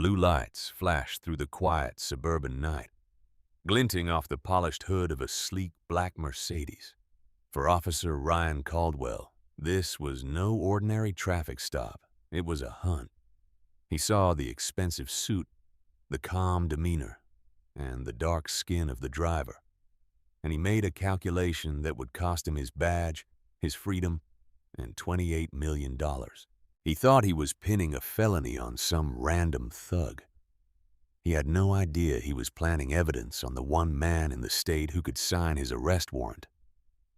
blue lights flashed through the quiet suburban night, glinting off the polished hood of a sleek black Mercedes. For Officer Ryan Caldwell, this was no ordinary traffic stop. It was a hunt. He saw the expensive suit, the calm demeanor, and the dark skin of the driver, and he made a calculation that would cost him his badge, his freedom, and $28 million. He thought he was pinning a felony on some random thug. He had no idea he was planting evidence on the one man in the state who could sign his arrest warrant.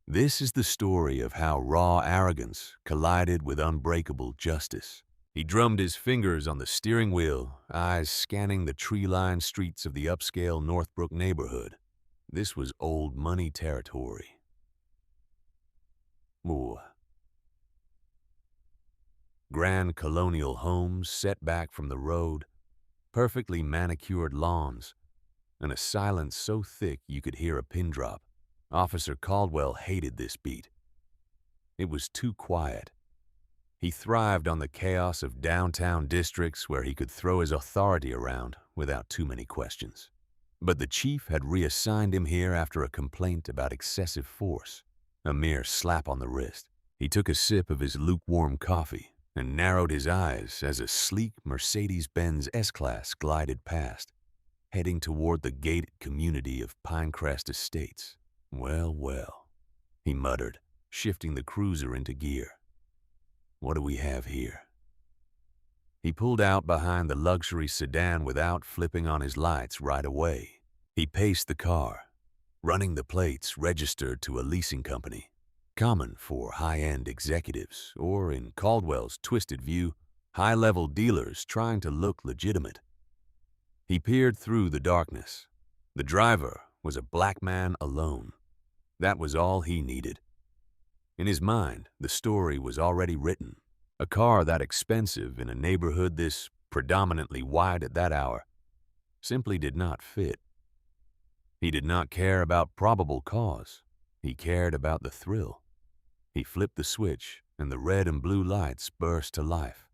This is the story of how raw arrogance collided with unbreakable justice. He drummed his fingers on the steering wheel, eyes scanning the tree-lined streets of the upscale Northbrook neighborhood. This was old money territory. Ooh. Grand colonial homes set back from the road, perfectly manicured lawns, and a silence so thick you could hear a pin drop. Officer Caldwell hated this beat. It was too quiet. He thrived on the chaos of downtown districts where he could throw his authority around without too many questions. But the chief had reassigned him here after a complaint about excessive force, a mere slap on the wrist. He took a sip of his lukewarm coffee and narrowed his eyes as a sleek Mercedes-Benz S-Class glided past, heading toward the gated community of Pinecrest Estates. Well, well, he muttered, shifting the cruiser into gear. What do we have here? He pulled out behind the luxury sedan without flipping on his lights right away. He paced the car, running the plates registered to a leasing company, common for high-end executives, or in Caldwell's twisted view, high-level dealers trying to look legitimate. He peered through the darkness. The driver was a black man alone. That was all he needed. In his mind, the story was already written. A car that expensive in a neighborhood this predominantly white at that hour simply did not fit. He did not care about probable cause. He cared about the thrill. He flipped the switch, and the red and blue lights burst to life,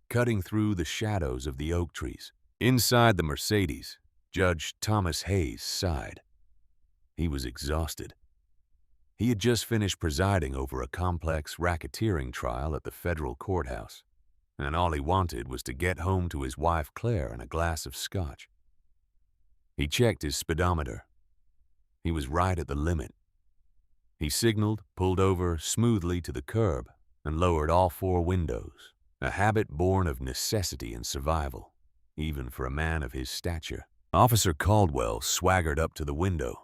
cutting through the shadows of the oak trees. Inside the Mercedes, Judge Thomas Hayes sighed. He was exhausted. He had just finished presiding over a complex racketeering trial at the federal courthouse, and all he wanted was to get home to his wife Claire and a glass of scotch. He checked his speedometer. He was right at the limit. He signaled, pulled over smoothly to the curb, and lowered all four windows, a habit born of necessity and survival, even for a man of his stature. Officer Caldwell swaggered up to the window,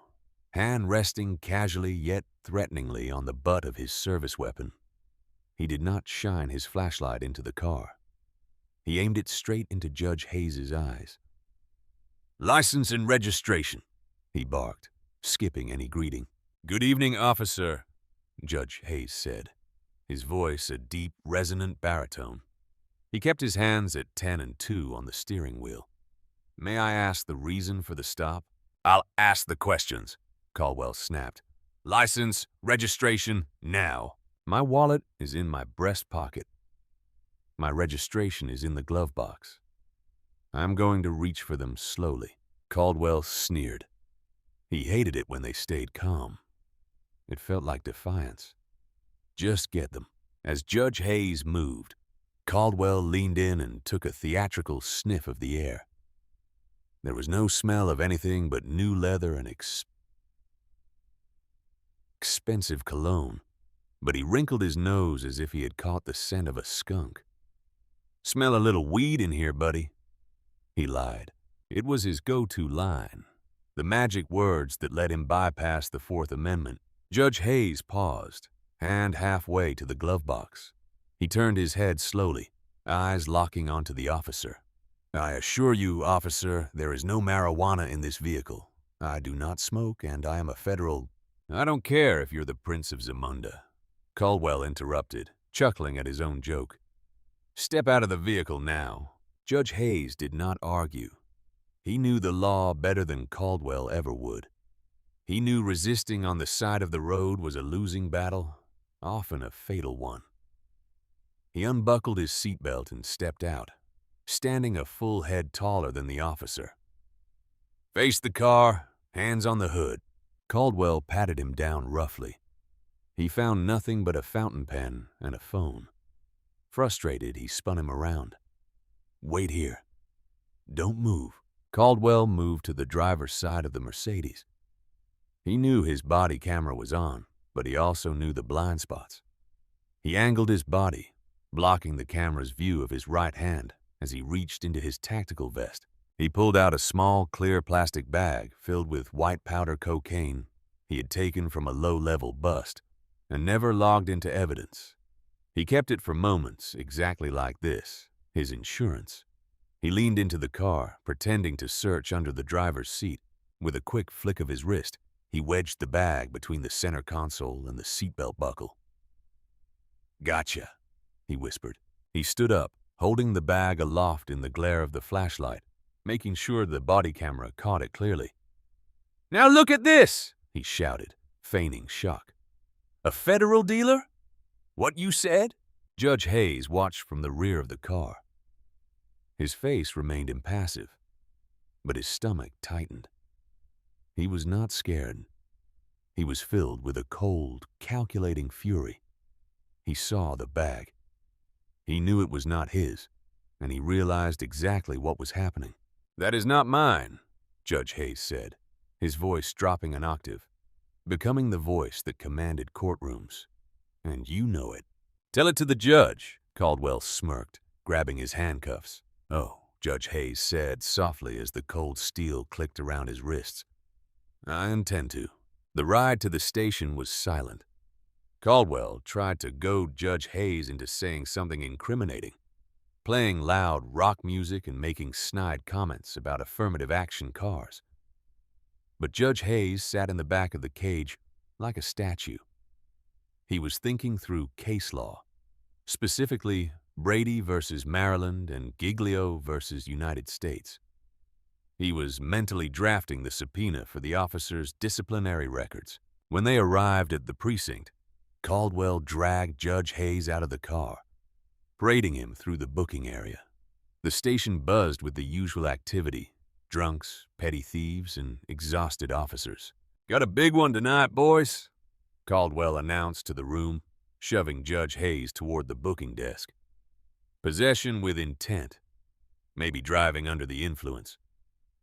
hand resting casually yet threateningly on the butt of his service weapon. He did not shine his flashlight into the car. He aimed it straight into Judge Hayes's eyes. "License and registration," he barked, skipping any greeting. "Good evening, officer," Judge Hayes said, his voice a deep, resonant baritone. He kept his hands at 10 and 2 on the steering wheel. "May I ask the reason for the stop?" "I'll ask the questions," Caldwell snapped. "License, registration, now." "My wallet is in my breast pocket. My registration is in the glove box. I'm going to reach for them slowly." Caldwell sneered. He hated it when they stayed calm. It felt like defiance. "Just get them." As Judge Hayes moved, Caldwell leaned in and took a theatrical sniff of the air. There was no smell of anything but new leather and expensive cologne, but he wrinkled his nose as if he had caught the scent of a skunk. "Smell a little weed in here, buddy." He lied. It was his go-to line, the magic words that let him bypass the Fourth Amendment. Judge Hayes paused, hand halfway to the glove box. He turned his head slowly, eyes locking onto the officer. "I assure you, officer, there is no marijuana in this vehicle. I do not smoke, and I am a federal—" "I don't care if you're the Prince of Zamunda," Caldwell interrupted, chuckling at his own joke. "Step out of the vehicle now." Judge Hayes did not argue. He knew the law better than Caldwell ever would. He knew resisting on the side of the road was a losing battle, often a fatal one. He unbuckled his seatbelt and stepped out, standing a full head taller than the officer. "Face the car, hands on the hood." Caldwell patted him down roughly. He found nothing but a fountain pen and a phone. Frustrated, he spun him around. "Wait here. Don't move." Caldwell moved to the driver's side of the Mercedes. He knew his body camera was on, but he also knew the blind spots. He angled his body, blocking the camera's view of his right hand as he reached into his tactical vest. He pulled out a small, clear plastic bag filled with white powder cocaine he had taken from a low-level bust and never logged into evidence. He kept it for moments exactly like this, his insurance. He leaned into the car, pretending to search under the driver's seat. With a quick flick of his wrist, he wedged the bag between the center console and the seatbelt buckle. "Gotcha," he whispered. He stood up, holding the bag aloft in the glare of the flashlight, making sure the body camera caught it clearly. "Now look at this," he shouted, feigning shock. "A federal dealer? What you said?" Judge Hayes watched from the rear of the car. His face remained impassive, but his stomach tightened. He was not scared. He was filled with a cold, calculating fury. He saw the bag. He knew it was not his, and he realized exactly what was happening. "That is not mine," Judge Hayes said, his voice dropping an octave, becoming the voice that commanded courtrooms. "And you know it." "Tell it to the judge," Caldwell smirked, grabbing his handcuffs. "Oh," Judge Hayes said softly as the cold steel clicked around his wrists. "I intend to." The ride to the station was silent. Caldwell tried to goad Judge Hayes into saying something incriminating, playing loud rock music and making snide comments about affirmative action cars. But Judge Hayes sat in the back of the cage like a statue. He was thinking through case law, specifically Brady versus Maryland and Giglio versus United States. He was mentally drafting the subpoena for the officers' disciplinary records. When they arrived at the precinct, Caldwell dragged Judge Hayes out of the car, parading him through the booking area. The station buzzed with the usual activity: drunks, petty thieves, and exhausted officers. "Got a big one tonight, boys," Caldwell announced to the room, shoving Judge Hayes toward the booking desk. "Possession with intent. Maybe driving under the influence.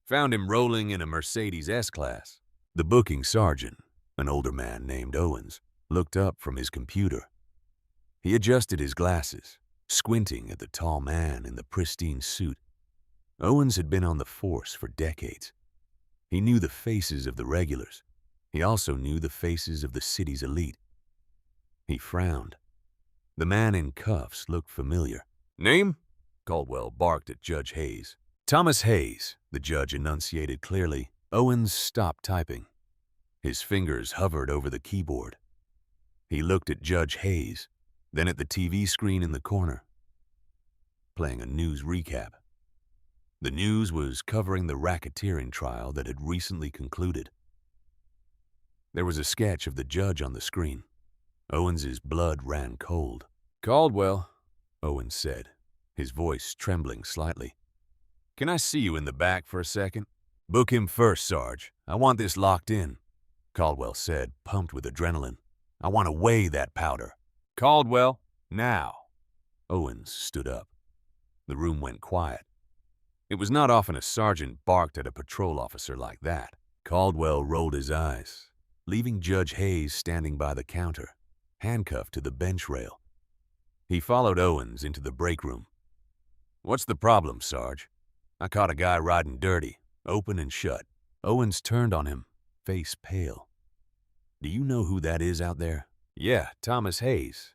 Found him rolling in a Mercedes S-Class." The booking sergeant, an older man named Owens, looked up from his computer. He adjusted his glasses, squinting at the tall man in the pristine suit. Owens had been on the force for decades. He knew the faces of the regulars. He also knew the faces of the city's elite. He frowned. The man in cuffs looked familiar. "Name?" Caldwell barked at Judge Hayes. "Thomas Hayes," the judge enunciated clearly. Owens stopped typing. His fingers hovered over the keyboard. He looked at Judge Hayes, then at the TV screen in the corner, playing a news recap. The news was covering the racketeering trial that had recently concluded. There was a sketch of the judge on the screen. Owens's blood ran cold. "Caldwell," Owens said, his voice trembling slightly. "Can I see you in the back for a second?" "Book him first, Sarge. I want this locked in," Caldwell said, pumped with adrenaline. "I want to weigh that powder." "Caldwell, now." Owens stood up. The room went quiet. It was not often a sergeant barked at a patrol officer like that. Caldwell rolled his eyes, leaving Judge Hayes standing by the counter, handcuffed to the bench rail. He followed Owens into the break room. "What's the problem, Sarge? I caught a guy riding dirty, open and shut." Owens turned on him, face pale. "Do you know who that is out there?" "Yeah, Thomas Hayes.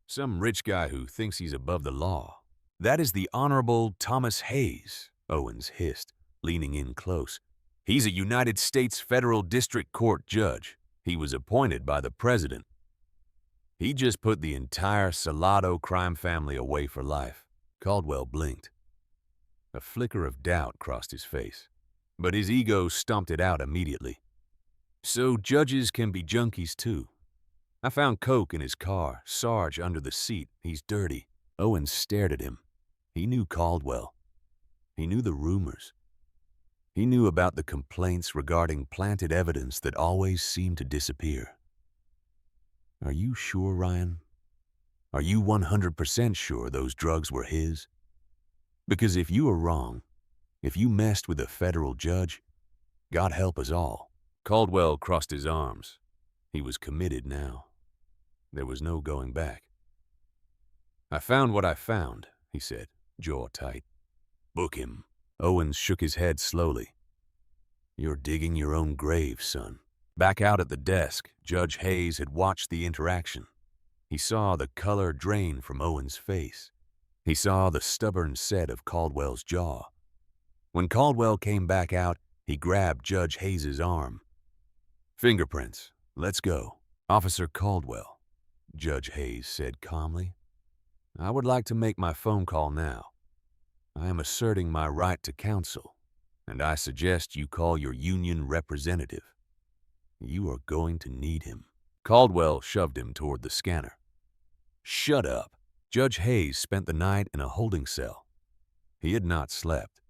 Some rich guy who thinks he's above the law." "That is the Honorable Thomas Hayes," Owens hissed, leaning in close. "He's a United States Federal District Court judge. He was appointed by the president. He just put the entire Salado crime family away for life." Caldwell blinked. A flicker of doubt crossed his face, but his ego stomped it out immediately. "So judges can be junkies too. I found coke in his car, Sarge under the seat. He's dirty." Owens stared at him. He knew Caldwell. He knew the rumors. He knew about the complaints regarding planted evidence that always seemed to disappear. Are you sure, Ryan? Are you 100% sure those drugs were his? Because if you are wrong, if you messed with a federal judge, God help us all. Caldwell crossed his arms. He was committed now. There was no going back. I found what I found, he said, jaw tight. Book him. Owens shook his head slowly. You're digging your own grave, son. Back out at the desk, Judge Hayes had watched the interaction. He saw the color drain from Owens' face. He saw the stubborn set of Caldwell's jaw. When Caldwell came back out, he grabbed Judge Hayes' arm. Fingerprints. Let's go. Officer Caldwell, Judge Hayes said calmly. I would like to make my phone call now. I am asserting my right to counsel, and I suggest you call your union representative. You are going to need him. Caldwell shoved him toward the scanner. Shut up. Judge Hayes spent the night in a holding cell. He had not slept.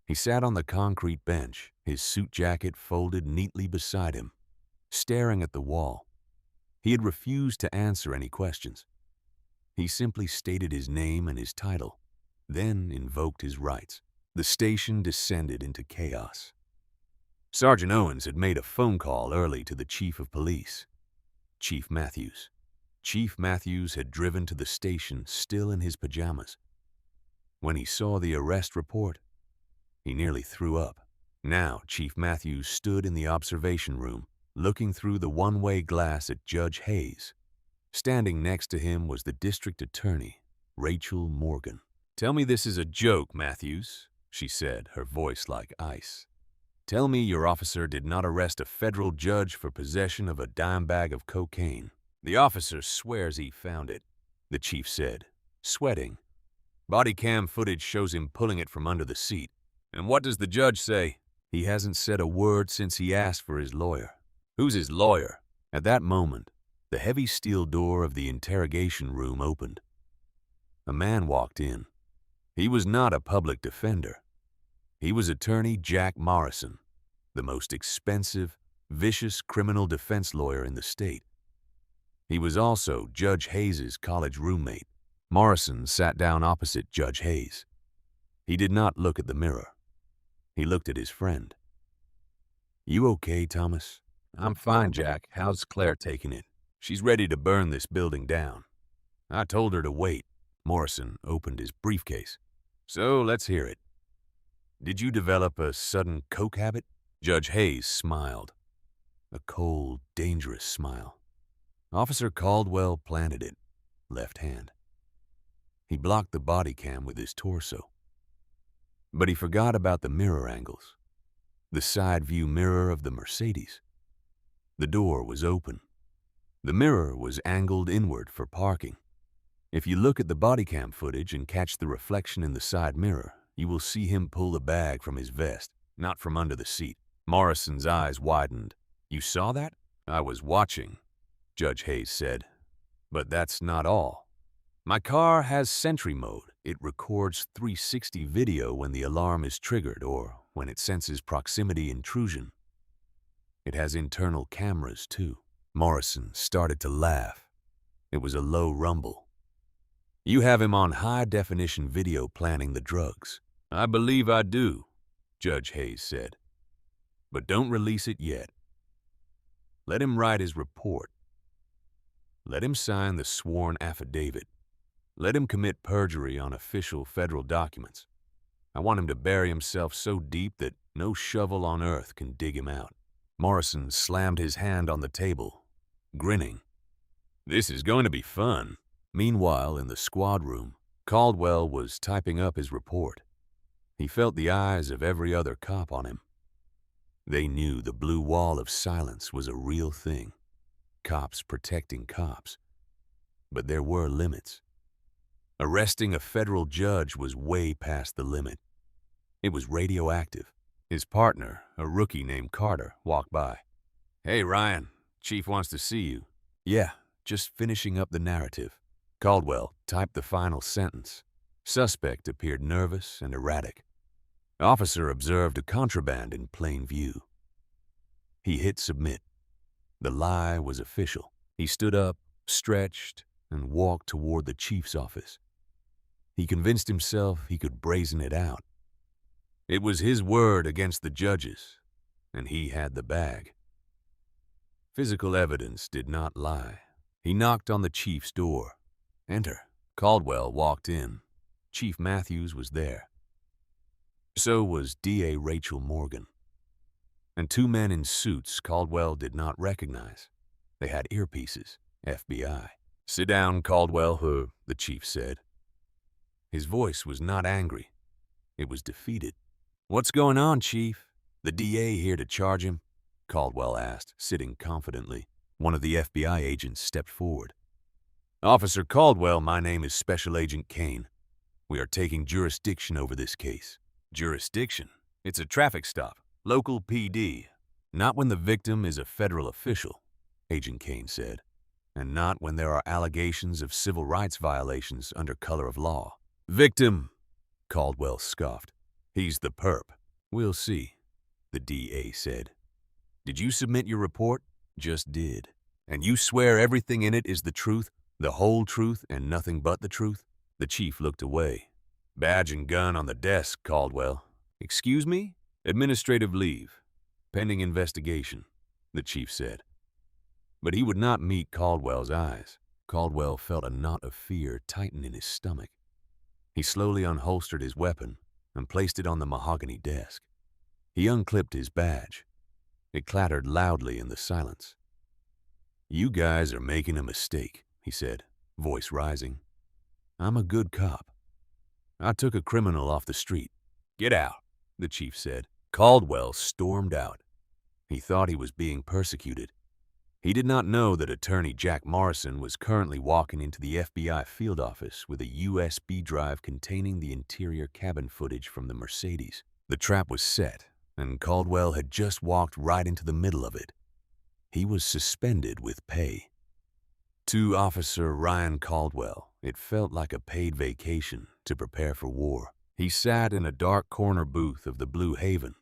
He sat on the concrete bench, his suit jacket folded neatly beside him, staring at the wall. He had refused to answer any questions. He simply stated his name and his title, then invoked his rights. The station descended into chaos. Sergeant Owens had made a phone call early to the chief of police, Chief Matthews. Chief Matthews had driven to the station still in his pajamas. When he saw the arrest report, he nearly threw up. Now Chief Matthews stood in the observation room, looking through the one-way glass at Judge Hayes. Standing next to him was the district attorney, Rachel Morgan. Tell me this is a joke, Matthews, she said, her voice like ice. Tell me your officer did not arrest a federal judge for possession of a dime bag of cocaine. The officer swears he found it, the chief said, sweating. Body cam footage shows him pulling it from under the seat. And what does the judge say? He hasn't said a word since he asked for his lawyer. Who's his lawyer? At that moment, the heavy steel door of the interrogation room opened. A man walked in. He was not a public defender. He was attorney Jack Morrison, the most expensive, vicious criminal defense lawyer in the state. He was also Judge Hayes' college roommate. Morrison sat down opposite Judge Hayes. He did not look at the mirror. He looked at his friend. You okay, Thomas? I'm fine, Jack. How's Claire taking it? She's ready to burn this building down. I told her to wait. Morrison opened his briefcase. So let's hear it. Did you develop a sudden coke habit? Judge Hayes smiled. A cold, dangerous smile. Officer Caldwell planted it, left hand. He blocked the body cam with his torso. But he forgot about the mirror angles. The side view mirror of the Mercedes. The door was open. The mirror was angled inward for parking. If you look at the body cam footage and catch the reflection in the side mirror, you will see him pull the bag from his vest, not from under the seat. Morrison's eyes widened. You saw that? I was watching, Judge Hayes said. But that's not all. My car has Sentry mode. It records 360 video when the alarm is triggered or when it senses proximity intrusion. It has internal cameras, too. Morrison started to laugh. It was a low rumble. You have him on high-definition video planning the drugs. I believe I do, Judge Hayes said. But don't release it yet. Let him write his report. Let him sign the sworn affidavit. Let him commit perjury on official federal documents. I want him to bury himself so deep that no shovel on earth can dig him out. Morrison slammed his hand on the table, grinning. This is going to be fun. Meanwhile, in the squad room, Caldwell was typing up his report. He felt the eyes of every other cop on him. They knew the blue wall of silence was a real thing. Cops protecting cops. But there were limits. Arresting a federal judge was way past the limit. It was radioactive. His partner, a rookie named Carter, walked by. Hey, Ryan, Chief wants to see you. Yeah, just finishing up the narrative. Caldwell typed the final sentence. Suspect appeared nervous and erratic. Officer observed a contraband in plain view. He hit submit. The lie was official. He stood up, stretched, and walked toward the chief's office. He convinced himself he could brazen it out. It was his word against the judge's, and he had the bag. Physical evidence did not lie. He knocked on the chief's door. Enter. Caldwell walked in. Chief Matthews was there. So was D.A. Rachel Morgan. And two men in suits Caldwell did not recognize. They had earpieces. FBI. Sit down, Caldwell, the chief said. His voice was not angry. It was defeated. What's going on, Chief? The DA here to charge him? Caldwell asked, sitting confidently. One of the FBI agents stepped forward. Officer Caldwell, my name is Special Agent Kane. We are taking jurisdiction over this case. Jurisdiction? It's a traffic stop. Local PD. Not when the victim is a federal official, Agent Kane said. And not when there are allegations of civil rights violations under color of law. Victim, Caldwell scoffed. He's the perp. We'll see, the DA said. Did you submit your report? Just did. And you swear everything in it is the truth, the whole truth, and nothing but the truth? The chief looked away. Badge and gun on the desk, Caldwell. Excuse me? Administrative leave. Pending investigation, the chief said. But he would not meet Caldwell's eyes. Caldwell felt a knot of fear tighten in his stomach. He slowly unholstered his weapon and placed it on the mahogany desk. He unclipped his badge. It clattered loudly in the silence. You guys are making a mistake, he said, voice rising. I'm a good cop. I took a criminal off the street. Get out, the chief said. Caldwell stormed out. He thought he was being persecuted. He did not know that attorney Jack Morrison was currently walking into the FBI field office with a USB drive containing the interior cabin footage from the Mercedes. The trap was set, and Caldwell had just walked right into the middle of it. He was suspended with pay. To Officer Ryan Caldwell, it felt like a paid vacation to prepare for war. He sat in a dark corner booth of the Blue Haven,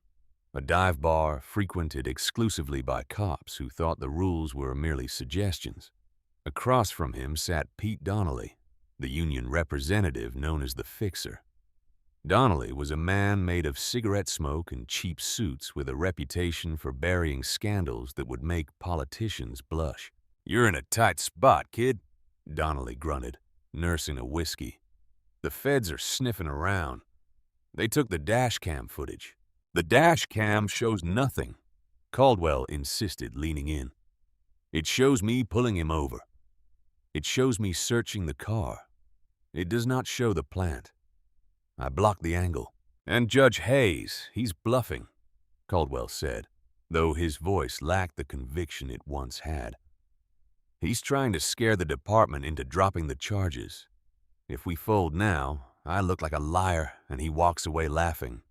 a dive bar frequented exclusively by cops who thought the rules were merely suggestions. Across from him sat Pete Donnelly, the union representative known as the Fixer. Donnelly was a man made of cigarette smoke and cheap suits with a reputation for burying scandals that would make politicians blush. You're in a tight spot, kid, Donnelly grunted, nursing a whiskey. The feds are sniffing around. They took the dash cam footage. The dash cam shows nothing, Caldwell insisted, leaning in. It shows me pulling him over. It shows me searching the car. It does not show the plant. I blocked the angle. And Judge Hayes, he's bluffing, Caldwell said, though his voice lacked the conviction it once had. He's trying to scare the department into dropping the charges. If we fold now, I look like a liar and he walks away laughing.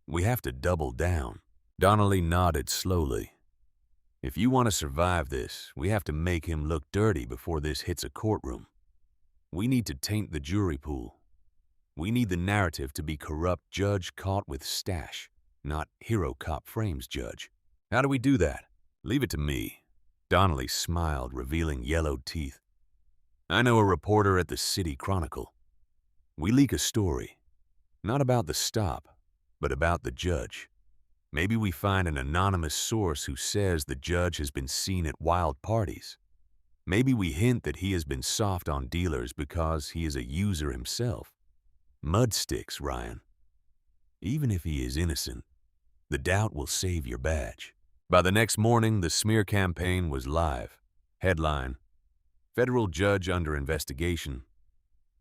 We have to double down. Donnelly nodded slowly. If you want to survive this, we have to make him look dirty before this hits a courtroom. We need to taint the jury pool. We need the narrative to be corrupt judge caught with stash, not hero cop frames judge. How do we do that? Leave it to me. Donnelly smiled, revealing yellow teeth. I know a reporter at the City Chronicle. We leak a story, not about the stop, but about the judge. Maybe we find an anonymous source who says the judge has been seen at wild parties. Maybe we hint that he has been soft on dealers because he is a user himself. Mud sticks, Ryan. Even if he is innocent, the doubt will save your badge. By the next morning, the smear campaign was live. Headline: Federal judge under investigation.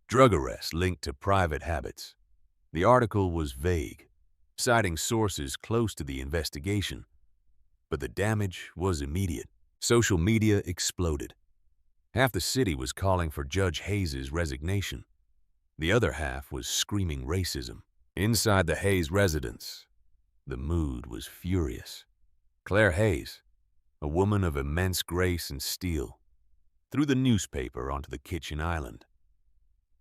Drug arrest linked to private habits. The article was vague, citing sources close to the investigation. But the damage was immediate. Social media exploded. Half the city was calling for Judge Hayes' resignation. The other half was screaming racism. Inside the Hayes residence, the mood was furious. Claire Hayes, a woman of immense grace and steel, threw the newspaper onto the kitchen island.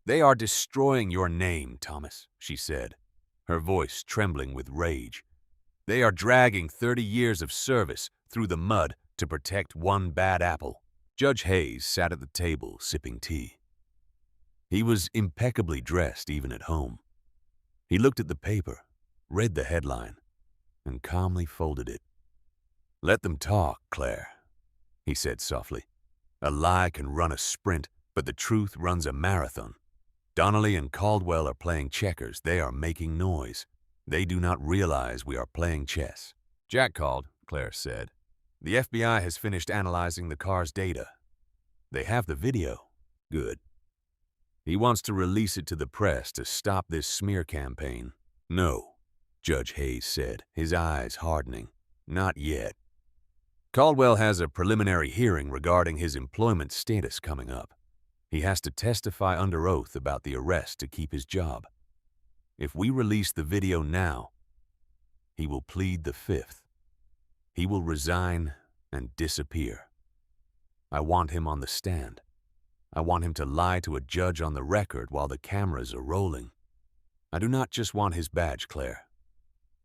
They are destroying your name, Thomas, she said. her voice trembling with rage. "They are dragging 30 years of service through the mud to protect one bad apple." Judge Hayes sat at the table sipping tea. He was impeccably dressed even at home. He looked at the paper, read the headline, and calmly folded it. "Let them talk, Claire," he said softly. "A lie can run a sprint, but the truth runs a marathon. Donnelly and Caldwell are playing checkers. They are making noise. They do not realize we are playing chess." "Jack called," Claire said. "The FBI has finished analyzing the car's data. They have the video. Good. He wants to release it to the press to stop this smear campaign." "No," Judge Hayes said, his eyes hardening. "Not yet. Caldwell has a preliminary hearing regarding his employment status coming up. He has to testify under oath about the arrest to keep his job. If we release the video now, he will plead the Fifth. He will resign and disappear. I want him on the stand. I want him to lie to a judge on the record while the cameras are rolling. I do not just want his badge, Claire.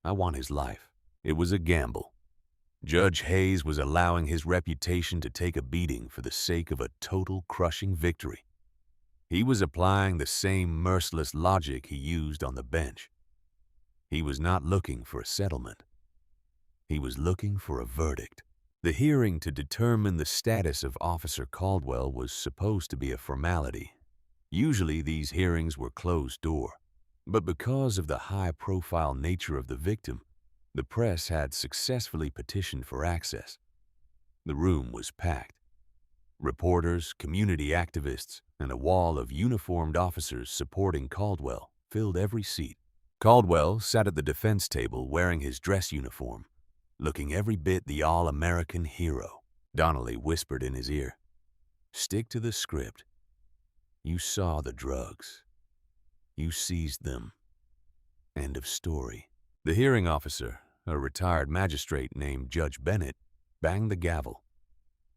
I want his life." It was a gamble. Judge Hayes was allowing his reputation to take a beating for the sake of a total crushing victory. He was applying the same merciless logic he used on the bench. He was not looking for a settlement. He was looking for a verdict. The hearing to determine the status of Officer Caldwell was supposed to be a formality. Usually these hearings were closed door, but because of the high-profile nature of the victim, the press had successfully petitioned for access. The room was packed. Reporters, community activists, and a wall of uniformed officers supporting Caldwell filled every seat. Caldwell sat at the defense table wearing his dress uniform, looking every bit the all-American hero. Donnelly whispered in his ear, "Stick to the script. You saw the drugs. You seized them. End of story." The hearing officer, a retired magistrate named Judge Bennett, banged the gavel.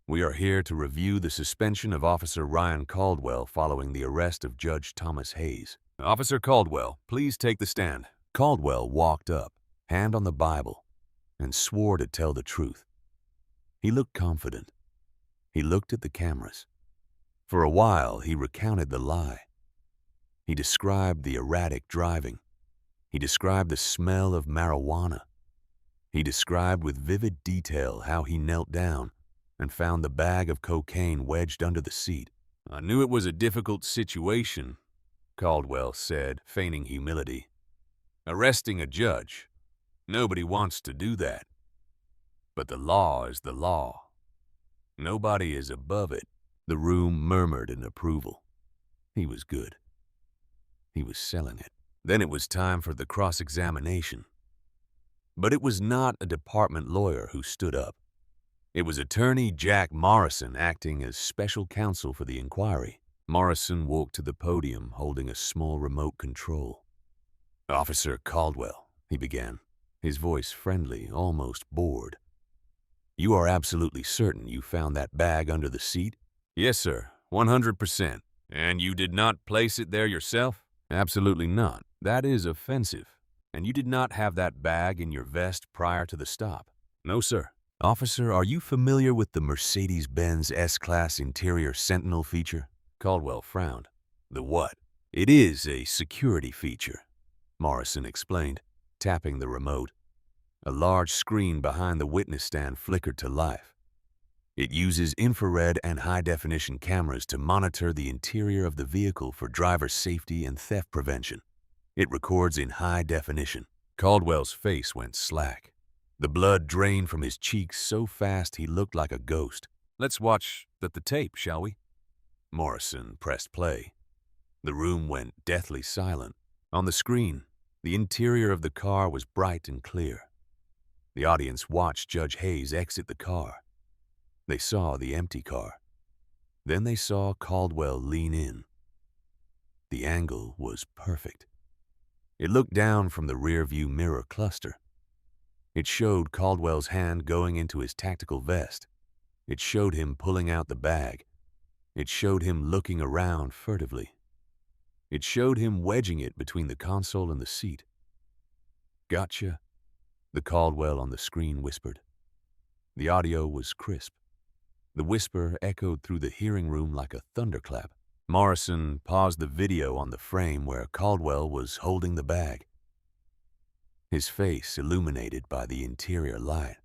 "We are here to review the suspension of Officer Ryan Caldwell following the arrest of Judge Thomas Hayes. Officer Caldwell, please take the stand." Caldwell walked up, hand on the Bible, and swore to tell the truth. He looked confident. He looked at the cameras. For a while, he recounted the lie. He described the erratic driving. He described the smell of marijuana. He described with vivid detail how he knelt down and found the bag of cocaine wedged under the seat. "I knew it was a difficult situation," Caldwell said, feigning humility. "Arresting a judge. Nobody wants to do that. But the law is the law. Nobody is above it." The room murmured in approval. He was good. He was selling it. Then it was time for the cross-examination. But it was not a department lawyer who stood up. It was attorney Jack Morrison acting as special counsel for the inquiry. Morrison walked to the podium holding a small remote control. "Officer Caldwell," he began, his voice friendly, almost bored. "You are absolutely certain you found that bag under the seat?" "Yes, sir, 100%. And you did not place it there yourself?" "Absolutely not. That is offensive. And you did not have that bag in your vest prior to the stop?" "No, sir." "Officer, are you familiar with the Mercedes-Benz S-Class interior sentinel feature?" Caldwell frowned. "The what?" "It is a security feature," Morrison explained, tapping the remote. A large screen behind the witness stand flickered to life. It uses infrared and high-definition cameras to monitor the interior of the vehicle for driver safety and theft prevention. It records in high definition. Caldwell's face went slack. The blood drained from his cheeks so fast he looked like a ghost. "Let's watch the tape, shall we?" Morrison pressed play. The room went deathly silent. On the screen, the interior of the car was bright and clear. The audience watched Judge Hayes exit the car. They saw the empty car. Then they saw Caldwell lean in. The angle was perfect. It looked down from the rear-view mirror cluster. It showed Caldwell's hand going into his tactical vest. It showed him pulling out the bag. It showed him looking around furtively. It showed him wedging it between the console and the seat. "Gotcha," the Caldwell on the screen whispered. The audio was crisp. The whisper echoed through the hearing room like a thunderclap. Morrison paused the video on the frame where Caldwell was holding the bag, his face illuminated by the interior light,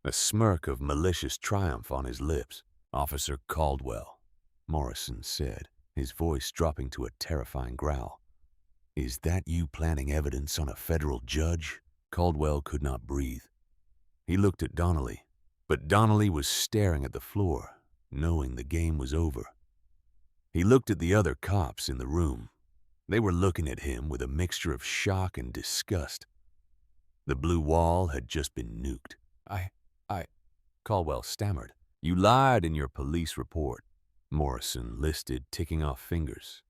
a smirk of malicious triumph on his lips. "Officer Caldwell," Morrison said, his voice dropping to a terrifying growl. "Is that you planting evidence on a federal judge?" Caldwell could not breathe. He looked at Donnelly, but Donnelly was staring at the floor, knowing the game was over. He looked at the other cops in the room. They were looking at him with a mixture of shock and disgust. The blue wall had just been nuked. I, Caldwell stammered. "You lied in your police report," Morrison listed, ticking off fingers.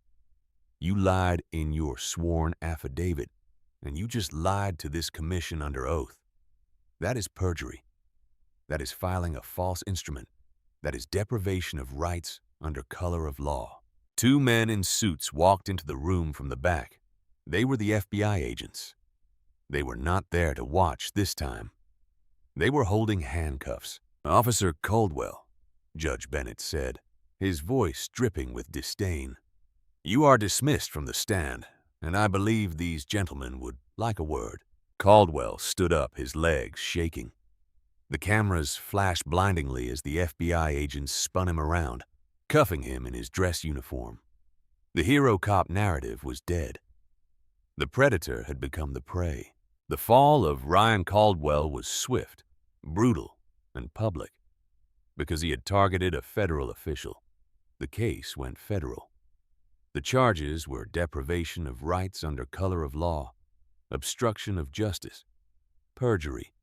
"You lied in your sworn affidavit, and you just lied to this commission under oath. That is perjury. That is filing a false instrument. That is deprivation of rights under color of law." Two men in suits walked into the room from the back. They were the FBI agents. They were not there to watch this time. They were holding handcuffs. "Officer Caldwell," Judge Bennett said, his voice dripping with disdain, "you are dismissed from the stand, and I believe these gentlemen would like a word." Caldwell stood up, his legs shaking. The cameras flashed blindingly as the FBI agents spun him around, cuffing him in his dress uniform. The hero cop narrative was dead. The predator had become the prey. The fall of Ryan Caldwell was swift, brutal, and public. Because he had targeted a federal official, the case went federal. The charges were deprivation of rights under color of law, obstruction of justice, perjury,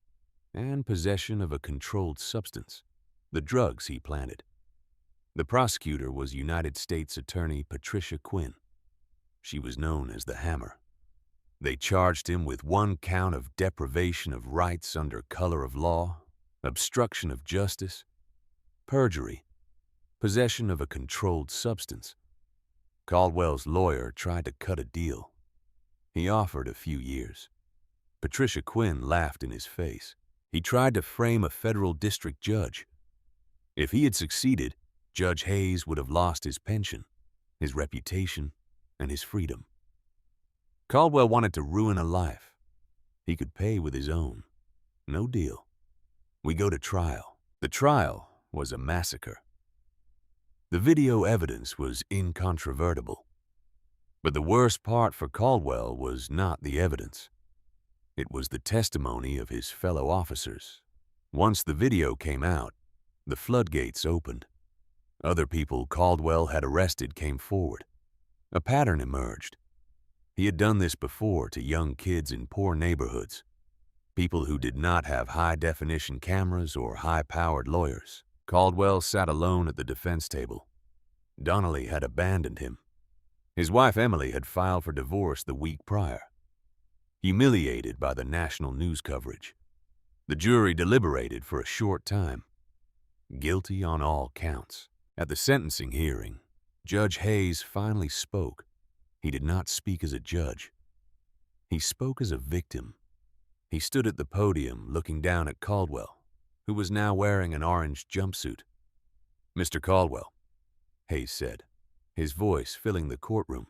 and possession of a controlled substance, the drugs he planted. The prosecutor was United States Attorney Patricia Quinn. She was known as the Hammer. They charged him with one count of deprivation of rights under color of law, obstruction of justice, perjury, possession of a controlled substance. Caldwell's lawyer tried to cut a deal. He offered a few years. Patricia Quinn laughed in his face. He tried to frame a federal district judge. If he had succeeded, Judge Hayes would have lost his pension, his reputation, and his freedom. Caldwell wanted to ruin a life. He could pay with his own. No deal. We go to trial. The trial was a massacre. The video evidence was incontrovertible. But the worst part for Caldwell was not the evidence. It was the testimony of his fellow officers. Once the video came out, the floodgates opened. Other people Caldwell had arrested came forward. A pattern emerged. He had done this before to young kids in poor neighborhoods, people who did not have high-definition cameras or high-powered lawyers. Caldwell sat alone at the defense table. Donnelly had abandoned him. His wife Emily had filed for divorce the week prior. Humiliated by the national news coverage, the jury deliberated for a short time. Guilty on all counts. At the sentencing hearing, Judge Hayes finally spoke. He did not speak as a judge. He spoke as a victim. He stood at the podium looking down at Caldwell, who was now wearing an orange jumpsuit. "Mr. Caldwell," Hayes said, his voice filling the courtroom,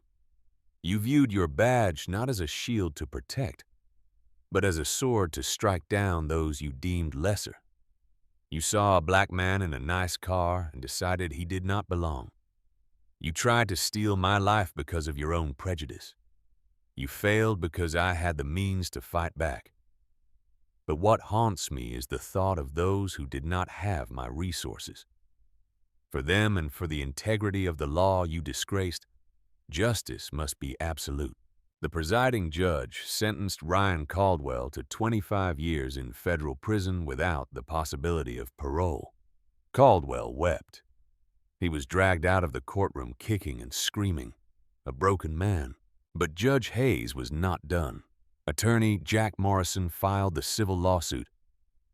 "you viewed your badge not as a shield to protect, but as a sword to strike down those you deemed lesser. You saw a black man in a nice car and decided he did not belong. You tried to steal my life because of your own prejudice. You failed because I had the means to fight back. But what haunts me is the thought of those who did not have my resources. For them and for the integrity of the law you disgraced, justice must be absolute." The presiding judge sentenced Ryan Caldwell to 25 years in federal prison without the possibility of parole. Caldwell wept. He was dragged out of the courtroom kicking and screaming, a broken man. But Judge Hayes was not done. Attorney Jack Morrison filed the civil lawsuit.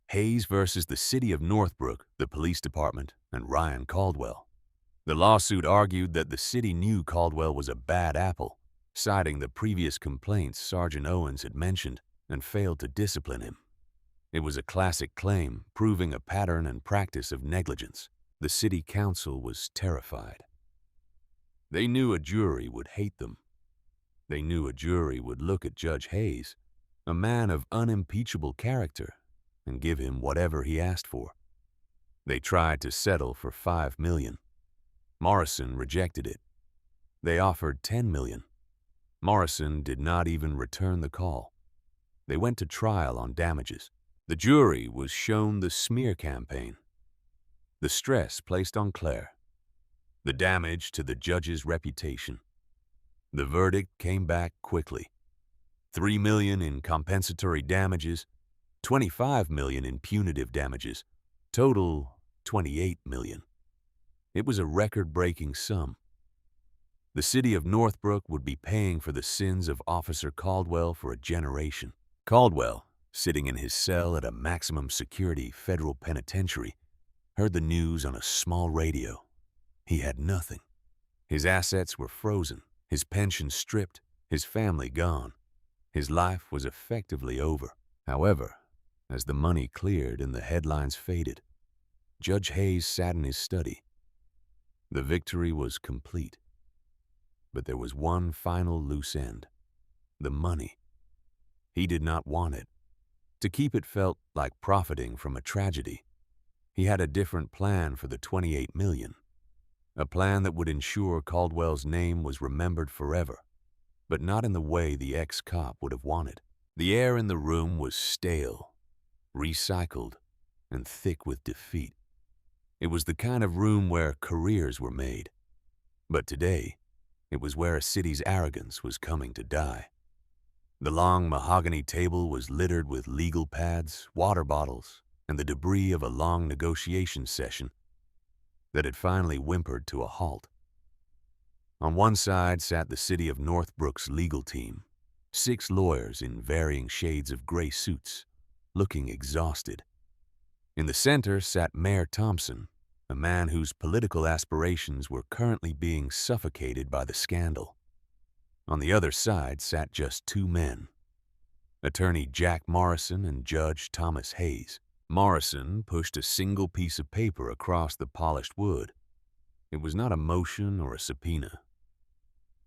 Hayes versus the city of Northbrook, the police department, and Ryan Caldwell. The lawsuit argued that the city knew Caldwell was a bad apple, citing the previous complaints Sergeant Owens had mentioned and failed to discipline him. It was a classic claim, proving a pattern and practice of negligence. The city council was terrified. They knew a jury would hate them. They knew a jury would look at Judge Hayes, a man of unimpeachable character, and give him whatever he asked for. They tried to settle for $5 million. Morrison rejected it. They offered $10 million. Morrison did not even return the call. They went to trial on damages. The jury was shown the smear campaign, the stress placed on Claire, the damage to the judge's reputation. The verdict came back quickly. $3 million in compensatory damages, $25 million in punitive damages, total $28 million. It was a record-breaking sum. The city of Northbrook would be paying for the sins of Officer Caldwell for a generation. Caldwell, sitting in his cell at a maximum security federal penitentiary, heard the news on a small radio. He had nothing. His assets were frozen, his pension stripped, his family gone. His life was effectively over. However, as the money cleared and the headlines faded, Judge Hayes sat in his study. The victory was complete. But there was one final loose end: the money. He did not want it. To keep it felt like profiting from a tragedy. He had a different plan for the $28 million, a plan that would ensure Caldwell's name was remembered forever, but not in the way the ex-cop would have wanted. The air in the room was stale, recycled, and thick with defeat. It was the kind of room where careers were made. But today, it was where a city's arrogance was coming to die. The long mahogany table was littered with legal pads, water bottles, and the debris of a long negotiation session that had finally whimpered to a halt. On one side sat the city of Northbrook's legal team, 6 lawyers in varying shades of gray suits, looking exhausted. In the center sat Mayor Thompson, a man whose political aspirations were currently being suffocated by the scandal. On the other side sat just 2 men, Attorney Jack Morrison and Judge Thomas Hayes. Morrison pushed a single piece of paper across the polished wood. It was not a motion or a subpoena.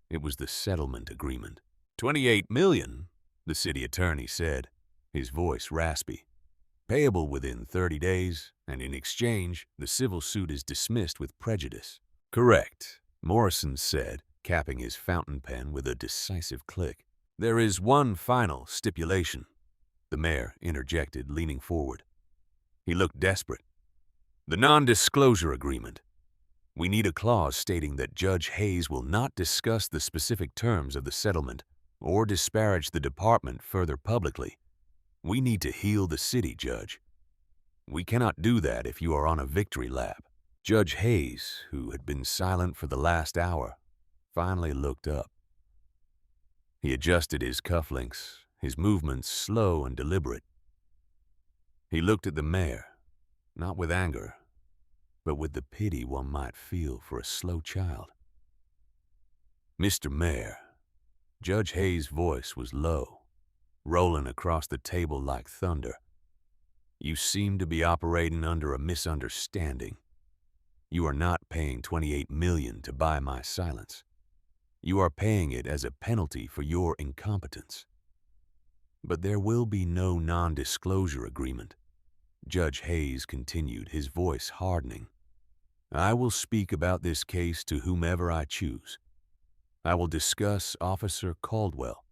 It was the settlement agreement. $28 million, the city attorney said, his voice raspy. Payable within 30 days, and in exchange, the civil suit is dismissed with prejudice. Correct, Morrison said, capping his fountain pen with a decisive click. There is one final stipulation, the mayor interjected, leaning forward. He looked desperate. The non-disclosure agreement. We need a clause stating that Judge Hayes will not discuss the specific terms of the settlement or disparage the department further publicly. We need to heal the city, Judge. We cannot do that if you are on a victory lap. Judge Hayes, who had been silent for the last hour, finally looked up. He adjusted his cufflinks, his movements slow and deliberate. He looked at the mayor, not with anger, but with the pity one might feel for a slow child. Mr. Mayor, Judge Hayes' voice was low, rolling across the table like thunder. You seem to be operating under a misunderstanding. You are not paying $28 million to buy my silence. You are paying it as a penalty for your incompetence. But there will be no non-disclosure agreement. Judge Hayes continued, his voice hardening. I will speak about this case to whomever I choose. I will discuss Officer Caldwell.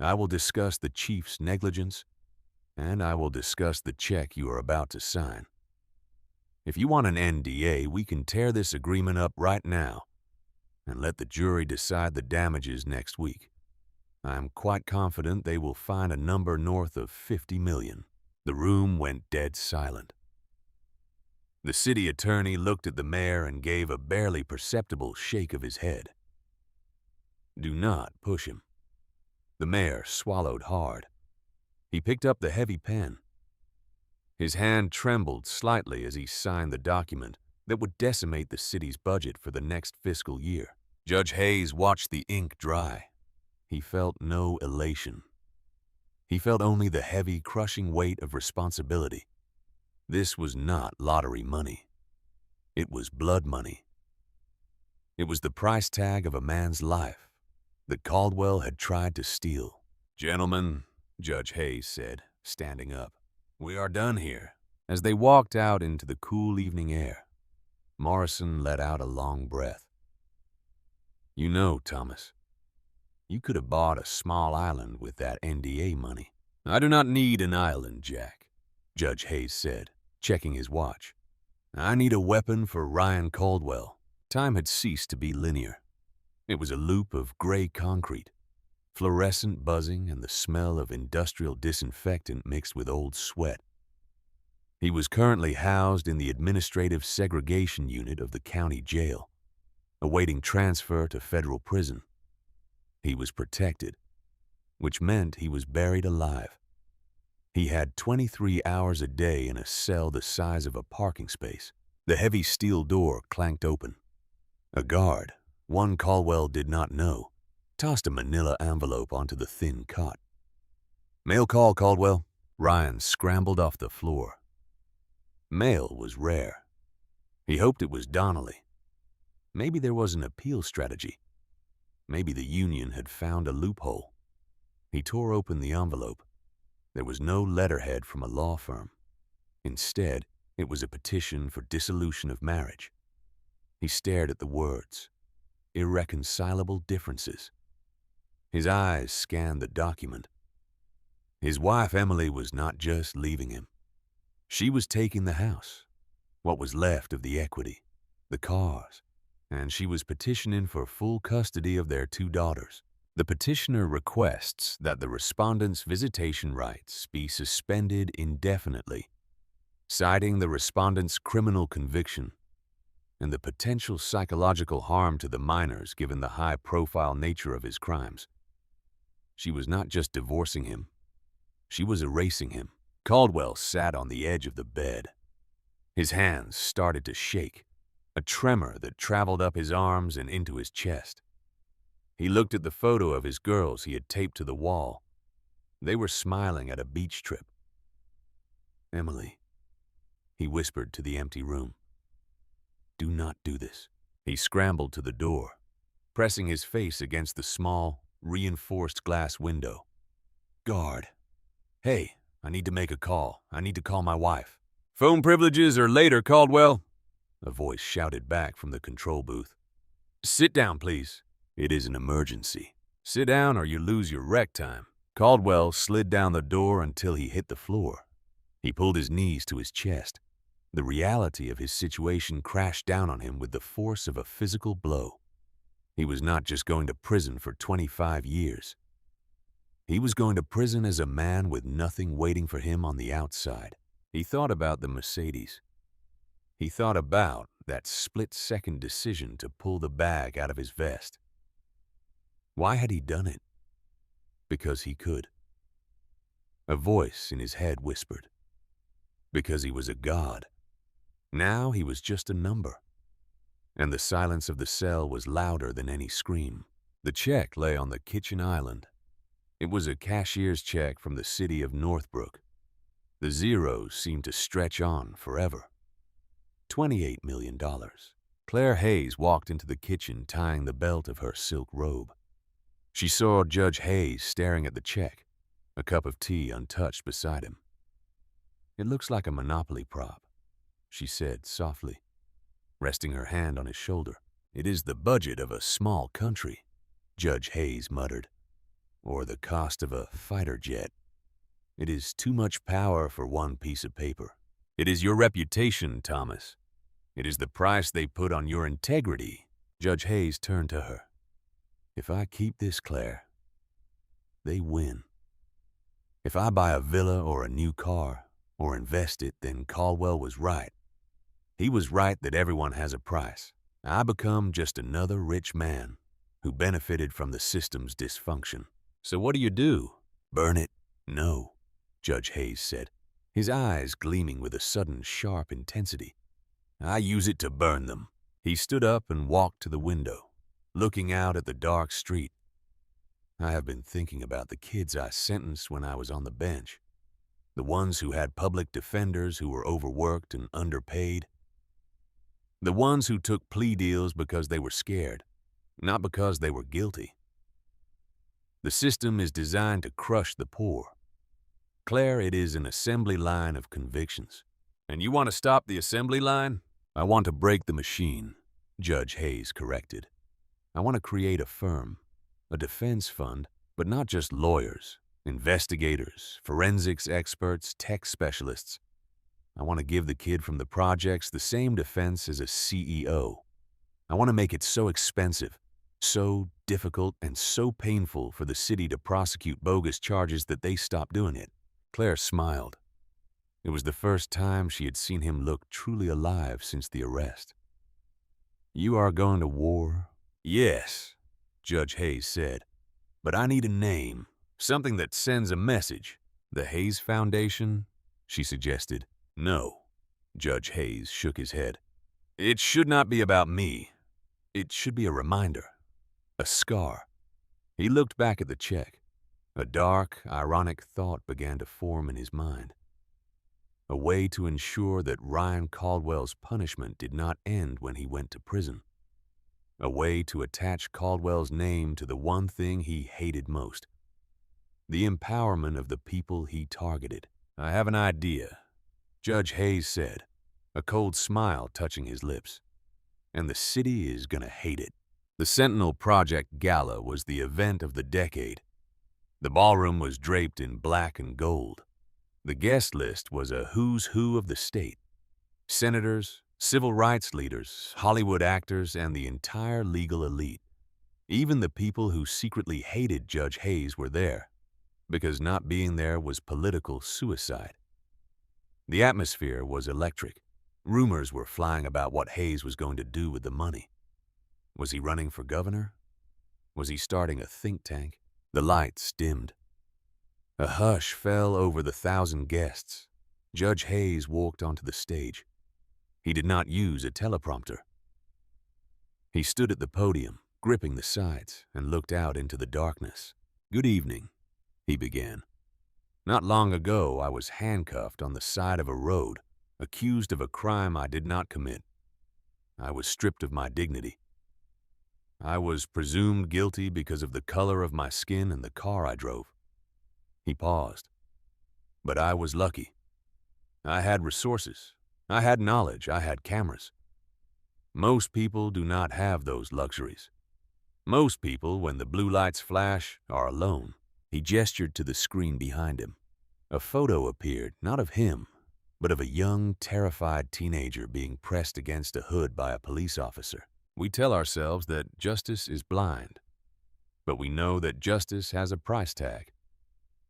I will discuss the chief's negligence, and I will discuss the check you are about to sign. If you want an NDA, we can tear this agreement up right now and let the jury decide the damages next week. I am quite confident they will find a number north of $50 million. The room went dead silent. The city attorney looked at the mayor and gave a barely perceptible shake of his head. Do not push him. The mayor swallowed hard. He picked up the heavy pen. His hand trembled slightly as he signed the document that would decimate the city's budget for the next fiscal year. Judge Hayes watched the ink dry. he felt no elation. He felt only the heavy, crushing weight of responsibility. This was not lottery money. It was blood money. It was the price tag of a man's life that Caldwell had tried to steal. "Gentlemen," Judge Hayes said, standing up, "we are done here." As they walked out into the cool evening air, Morrison let out a long breath. "You know, Thomas, you could have bought a small island with that NDA money." "I do not need an island, Jack," Judge Hayes said, checking his watch. "I need a weapon for Ryan Caldwell." Time had ceased to be linear. It was a loop of gray concrete, fluorescent buzzing, and the smell of industrial disinfectant mixed with old sweat. He was currently housed in the administrative segregation unit of the county jail, awaiting transfer to federal prison. He was protected, which meant he was buried alive. He had 23 hours a day in a cell the size of a parking space. The heavy steel door clanked open. A guard, one Caldwell did not know, tossed a manila envelope onto the thin cot. "Mail call, Caldwell." Ryan scrambled off the floor. Mail was rare. He hoped it was Donnelly. Maybe there was an appeal strategy. Maybe the union had found a loophole. He tore open the envelope. There was no letterhead from a law firm. Instead, it was a petition for dissolution of marriage. He stared at the words, irreconcilable differences. His eyes scanned the document. His wife, Emily, was not just leaving him. She was taking the house, what was left of the equity, the cars, and she was petitioning for full custody of their 2 daughters. The petitioner requests that the respondent's visitation rights be suspended indefinitely, citing the respondent's criminal conviction and the potential psychological harm to the minors given the high-profile nature of his crimes. She was not just divorcing him, she was erasing him. Caldwell sat on the edge of the bed. His hands started to shake, a tremor that traveled up his arms and into his chest. He looked at the photo of his girls he had taped to the wall. They were smiling at a beach trip. "Emily," he whispered to the empty room, "do not do this." He scrambled to the door, pressing his face against the small, reinforced glass window. "Guard. Hey, I need to make a call. I need to call my wife." "Phone privileges are later, Caldwell," a voice shouted back from the control booth. "Sit down, please." "It is an emergency." "Sit down or you lose your rec time." Caldwell slid down the door until he hit the floor. He pulled his knees to his chest. The reality of his situation crashed down on him with the force of a physical blow. He was not just going to prison for 25 years. He was going to prison as a man with nothing waiting for him on the outside. He thought about the Mercedes. He thought about that split-second decision to pull the bag out of his vest. Why had he done it? Because he could. A voice in his head whispered. Because he was a god. Now he was just a number. And the silence of the cell was louder than any scream. The check lay on the kitchen island. It was a cashier's check from the city of Northbrook. The zeros seemed to stretch on forever. $28 million. Claire Hayes walked into the kitchen tying the belt of her silk robe. She saw Judge Hayes staring at the check, a cup of tea untouched beside him. "It looks like a Monopoly prop," she said softly, resting her hand on his shoulder. "It is the budget of a small country," Judge Hayes muttered. "Or the cost of a fighter jet. It is too much power for one piece of paper. It is your reputation, Thomas. It is the price they put on your integrity." Judge Hayes turned to her. "If I keep this, Claire, they win. If I buy a villa or a new car or invest it, then Caldwell was right. He was right that everyone has a price. I become just another rich man who benefited from the system's dysfunction. So what do you do? Burn it?" "No," Judge Hayes said, his eyes gleaming with a sudden sharp intensity. "I use it to burn them." He stood up and walked to the window, looking out at the dark street. I have been thinking about the kids I sentenced when I was on the bench. The ones who had public defenders who were overworked and underpaid. The ones who took plea deals because they were scared, not because they were guilty. The system is designed to crush the poor. Claire, it is an assembly line of convictions. And you want to stop the assembly line? I want to break the machine, Judge Hayes corrected. I want to create a firm, a defense fund, but not just lawyers, investigators, forensics experts, tech specialists. I want to give the kid from the projects the same defense as a CEO. I want to make it so expensive, so difficult, and so painful for the city to prosecute bogus charges that they stop doing it. Claire smiled. It was the first time she had seen him look truly alive since the arrest. You are going to war? Yes, Judge Hayes said. But I need a name, something that sends a message. The Hayes Foundation? She suggested. No, Judge Hayes shook his head. It should not be about me. It should be a reminder, a scar. He looked back at the check. A dark, ironic thought began to form in his mind. A way to ensure that Ryan Caldwell's punishment did not end when he went to prison. A way to attach Caldwell's name to the one thing he hated most. The empowerment of the people he targeted. I have an idea, Judge Hayes said, a cold smile touching his lips. And the city is gonna hate it. The Sentinel Project Gala was the event of the decade. The ballroom was draped in black and gold. The guest list was a who's who of the state. Senators, civil rights leaders, Hollywood actors, and the entire legal elite. Even the people who secretly hated Judge Hayes were there, because not being there was political suicide. The atmosphere was electric. Rumors were flying about what Hayes was going to do with the money. Was he running for governor? Was he starting a think tank? The lights dimmed. A hush fell over the 1,000 guests. Judge Hayes walked onto the stage. He did not use a teleprompter. He stood at the podium, gripping the sides, and looked out into the darkness. Good evening, he began. Not long ago, I was handcuffed on the side of a road, accused of a crime I did not commit. I was stripped of my dignity. I was presumed guilty because of the color of my skin and the car I drove. He paused. But I was lucky. I had resources. I had knowledge. I had cameras. Most people do not have those luxuries. Most people, when the blue lights flash, are alone. He gestured to the screen behind him. A photo appeared, not of him, but of a young, terrified teenager being pressed against a hood by a police officer. We tell ourselves that justice is blind, but we know that justice has a price tag.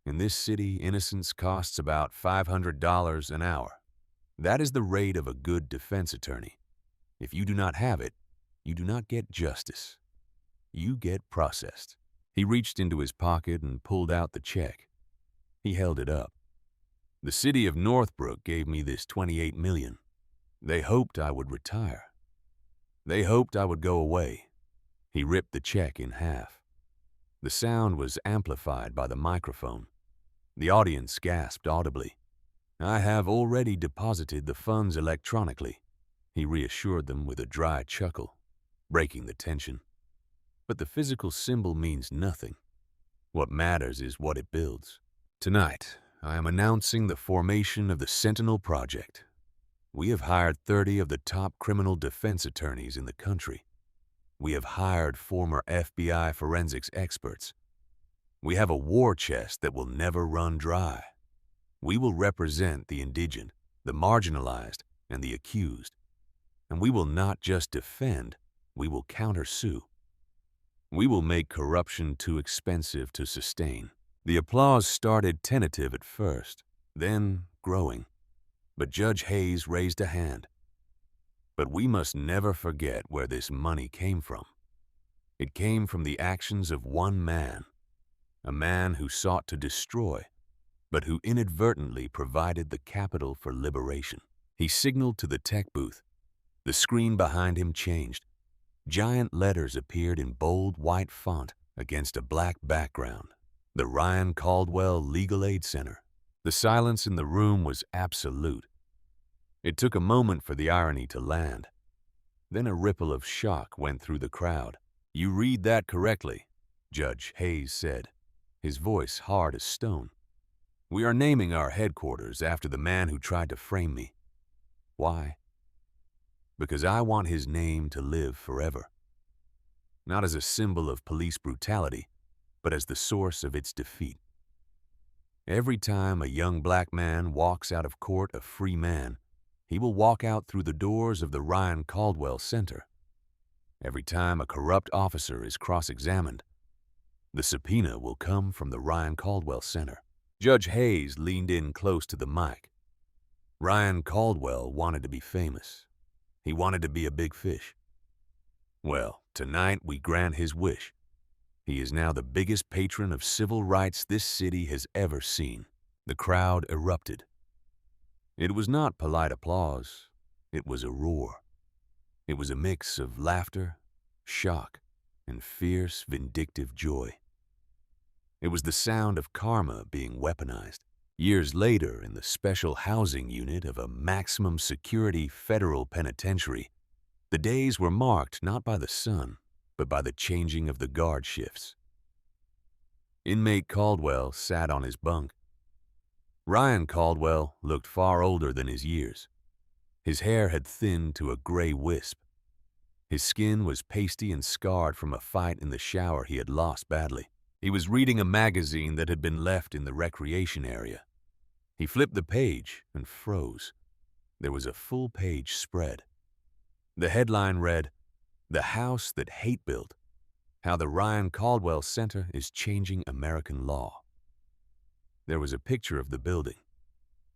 In this city, innocence costs about $500 an hour. That is the rate of a good defense attorney. If you do not have it, you do not get justice. You get processed. He reached into his pocket and pulled out the check. He held it up. The city of Northbrook gave me this $28 million. They hoped I would retire. They hoped I would go away. He ripped the check in half. The sound was amplified by the microphone. The audience gasped audibly. I have already deposited the funds electronically, he reassured them with a dry chuckle, breaking the tension. But the physical symbol means nothing. What matters is what it builds. Tonight, I am announcing the formation of the Sentinel Project. We have hired 30 of the top criminal defense attorneys in the country. We have hired former FBI forensics experts. We have a war chest that will never run dry. We will represent the indigent, the marginalized, and the accused. And we will not just defend, we will countersue. We will make corruption too expensive to sustain. The applause started tentative at first, then growing. But Judge Hayes raised a hand. But we must never forget where this money came from. It came from the actions of one man, a man who sought to destroy, but who inadvertently provided the capital for liberation. He signaled to the tech booth. The screen behind him changed. Giant letters appeared in bold white font. against a black background. The Ryan Caldwell Legal Aid Center. The silence in the room was absolute. It took a moment for the irony to land. Then a ripple of shock went through the crowd. "You read that correctly," Judge Hayes said, his voice hard as stone. "We are naming our headquarters after the man who tried to frame me. Why? Because I want his name to live forever. Not as a symbol of police brutality, but as the source of its defeat. Every time a young black man walks out of court a free man, he will walk out through the doors of the Ryan Caldwell Center. Every time a corrupt officer is cross-examined, the subpoena will come from the Ryan Caldwell Center." Judge Hayes leaned in close to the mic. Ryan Caldwell wanted to be famous. He wanted to be a big fish. Well, tonight we grant his wish. He is now the biggest patron of civil rights this city has ever seen. The crowd erupted. It was not polite applause. It was a roar. It was a mix of laughter, shock, and fierce, vindictive joy. It was the sound of karma being weaponized. Years later, in the special housing unit of a maximum security federal penitentiary, the days were marked not by the sun, but by the changing of the guard shifts. Inmate Caldwell sat on his bunk. Ryan Caldwell looked far older than his years. His hair had thinned to a gray wisp. His skin was pasty and scarred from a fight in the shower he had lost badly. He was reading a magazine that had been left in the recreation area. He flipped the page and froze. There was a full-page spread. The headline read, "The House That Hate Built: How the Ryan Caldwell Center is Changing American Law." There was a picture of the building.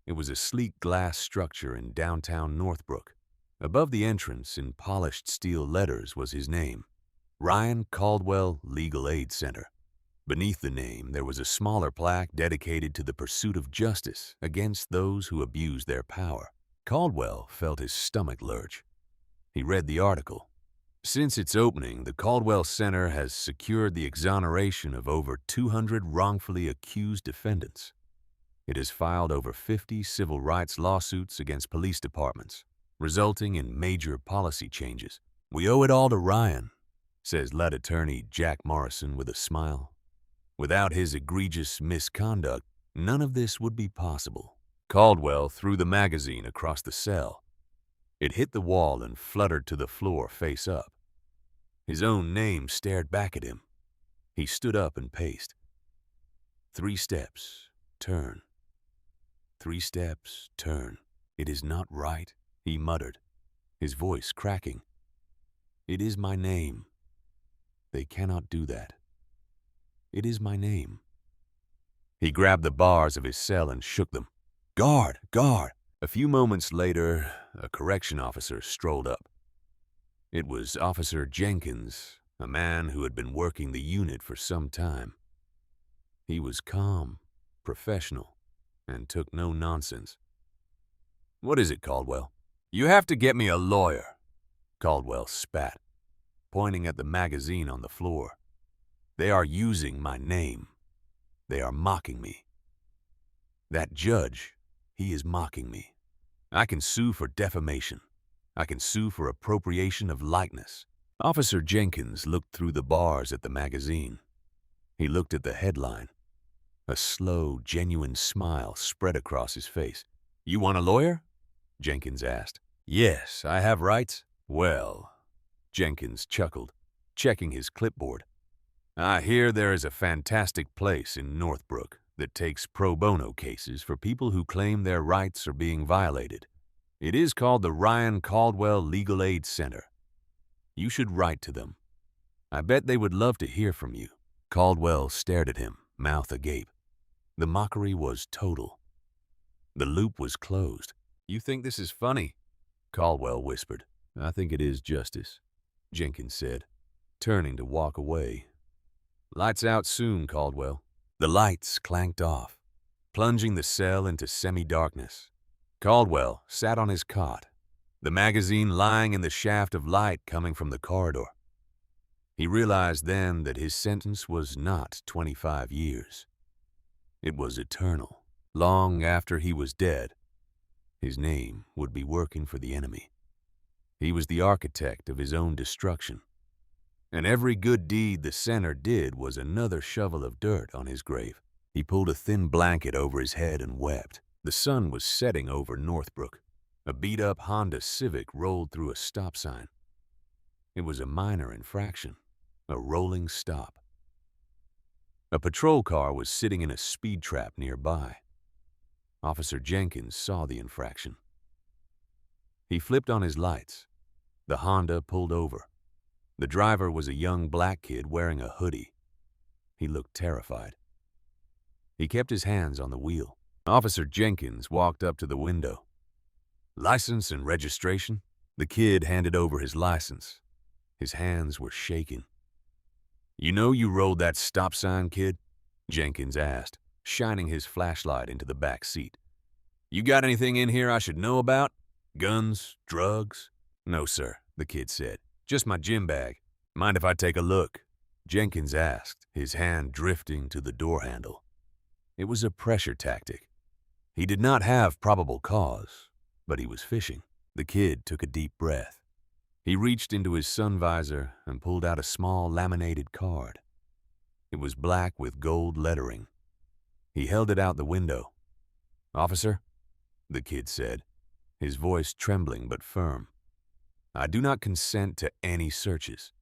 It was a sleek glass structure in downtown Northbrook. Above the entrance, in polished steel letters, was his name, Ryan Caldwell Legal Aid Center. Beneath the name, there was a smaller plaque dedicated to the pursuit of justice against those who abuse their power. Caldwell felt his stomach lurch. He read the article. Since its opening, the Caldwell Center has secured the exoneration of over 200 wrongfully accused defendants. It has filed over 50 civil rights lawsuits against police departments, resulting in major policy changes. "We owe it all to Ryan," says lead attorney Jack Morrison with a smile. "Without his egregious misconduct, none of this would be possible." Caldwell threw the magazine across the cell. It hit the wall and fluttered to the floor face up. His own name stared back at him. He stood up and paced. 3 steps, turn. 3 steps, turn. "It is not right," he muttered, his voice cracking. "It is my name. They cannot do that. It is my name." He grabbed the bars of his cell and shook them. "Guard! Guard!" A few moments later, a correction officer strolled up. It was Officer Jenkins, a man who had been working the unit for some time. He was calm, professional, and took no nonsense. "What is it, Caldwell?" "You have to get me a lawyer," Caldwell spat, pointing at the magazine on the floor. "They are using my name. They are mocking me. That judge, he is mocking me. I can sue for defamation. I can sue for appropriation of likeness." Officer Jenkins looked through the bars at the magazine. He looked at the headline. A slow, genuine smile spread across his face. "You want a lawyer?" Jenkins asked. "Yes, I have rights." "Well," Jenkins chuckled, checking his clipboard, "I hear there is a fantastic place in Northbrook that takes pro bono cases for people who claim their rights are being violated. It is called the Ryan Caldwell Legal Aid Center. You should write to them. I bet they would love to hear from you." Caldwell stared at him, mouth agape. The mockery was total. The loop was closed. "You think this is funny?" Caldwell whispered. "I think it is justice," Jenkins said, turning to walk away. "Lights out soon, Caldwell." The lights clanked off, plunging the cell into semi-darkness. Caldwell sat on his cot, the magazine lying in the shaft of light coming from the corridor. He realized then that his sentence was not 25 years. It was eternal. Long after he was dead, his name would be working for the enemy. He was the architect of his own destruction. And every good deed the sinner did was another shovel of dirt on his grave. He pulled a thin blanket over his head and wept. The sun was setting over Northbrook. A beat-up Honda Civic rolled through a stop sign. It was a minor infraction, a rolling stop. A patrol car was sitting in a speed trap nearby. Officer Jenkins saw the infraction. He flipped on his lights. The Honda pulled over. The driver was a young black kid wearing a hoodie. He looked terrified. He kept his hands on the wheel. Officer Jenkins walked up to the window. "License and registration?" The kid handed over his license. His hands were shaking. "You know you rolled that stop sign, kid?" Jenkins asked, shining his flashlight into the back seat. "You got anything in here I should know about? Guns, drugs?" "No, sir," the kid said. "Just my gym bag. Mind if I take a look?" Jenkins asked, his hand drifting to the door handle. It was a pressure tactic. He did not have probable cause, but he was fishing. The kid took a deep breath. He reached into his sun visor and pulled out a small laminated card. It was black with gold lettering. He held it out the window. "Officer," the kid said, his voice trembling but firm, "I do not consent to any searches.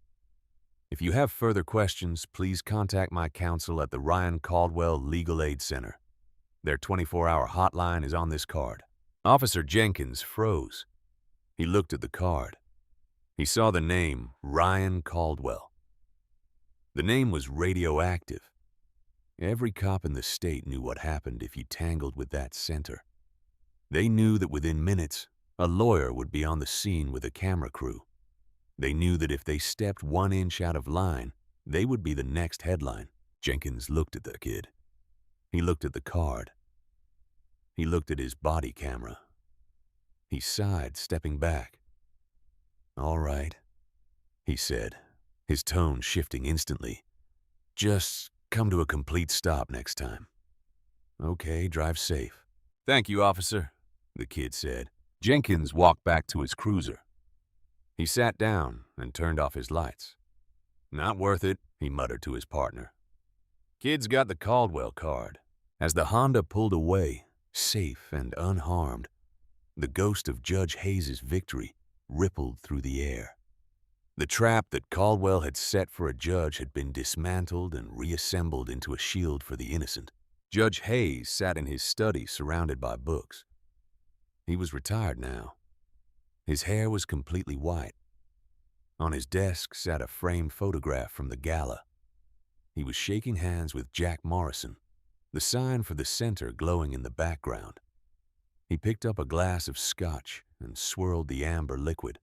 If you have further questions, please contact my counsel at the Ryan Caldwell Legal Aid Center. Their 24-hour hotline is on this card." Officer Jenkins froze. He looked at the card. He saw the name Ryan Caldwell. The name was radioactive. Every cop in the state knew what happened if you tangled with that center. They knew that within minutes, a lawyer would be on the scene with a camera crew. They knew that if they stepped 1 inch out of line, they would be the next headline. Jenkins looked at the kid. He looked at the card. He looked at his body camera. He sighed, stepping back. "All right," he said, his tone shifting instantly. "Just come to a complete stop next time." "Okay, drive safe." "Thank you, officer," the kid said. Jenkins walked back to his cruiser. He sat down and turned off his lights. "Not worth it," he muttered to his partner. "Kid's got the Caldwell card." As the Honda pulled away, safe and unharmed, the ghost of Judge Hayes' victory rippled through the air. The trap that Caldwell had set for a judge had been dismantled and reassembled into a shield for the innocent. Judge Hayes sat in his study surrounded by books. He was retired now. His hair was completely white. On his desk sat a framed photograph from the gala. He was shaking hands with Jack Morrison, the sign for the center glowing in the background. He picked up a glass of scotch and swirled the amber liquid.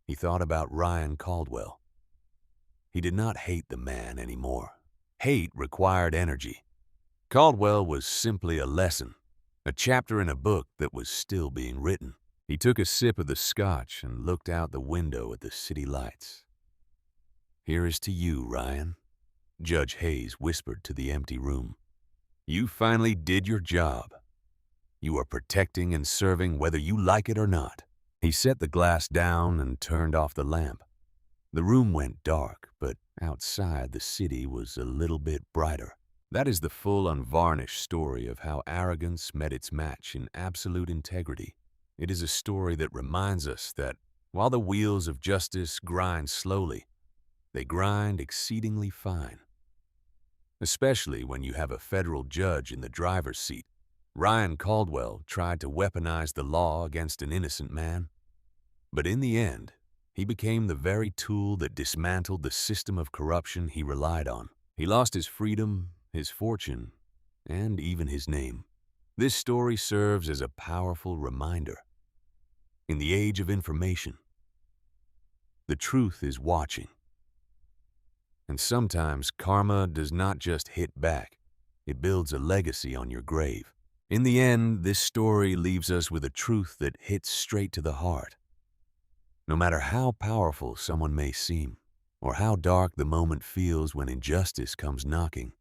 He thought about Ryan Caldwell. He did not hate the man anymore. Hate required energy. Caldwell was simply a lesson, a chapter in a book that was still being written. He took a sip of the scotch and looked out the window at the city lights. "Here is to you, Ryan," Judge Hayes whispered to the empty room. "You finally did your job. You are protecting and serving whether you like it or not." He set the glass down and turned off the lamp. The room went dark, but outside the city was a little bit brighter. That is the full, unvarnished story of how arrogance met its match in absolute integrity. It is a story that reminds us that while the wheels of justice grind slowly, they grind exceedingly fine. Especially when you have a federal judge in the driver's seat. Ryan Caldwell tried to weaponize the law against an innocent man. But in the end, he became the very tool that dismantled the system of corruption he relied on. He lost his freedom, his fortune, and even his name. This story serves as a powerful reminder. In the age of information, the truth is watching. And sometimes karma does not just hit back, it builds a legacy on your grave. In the end, this story leaves us with a truth that hits straight to the heart. No matter how powerful someone may seem, or how dark the moment feels when injustice comes knocking,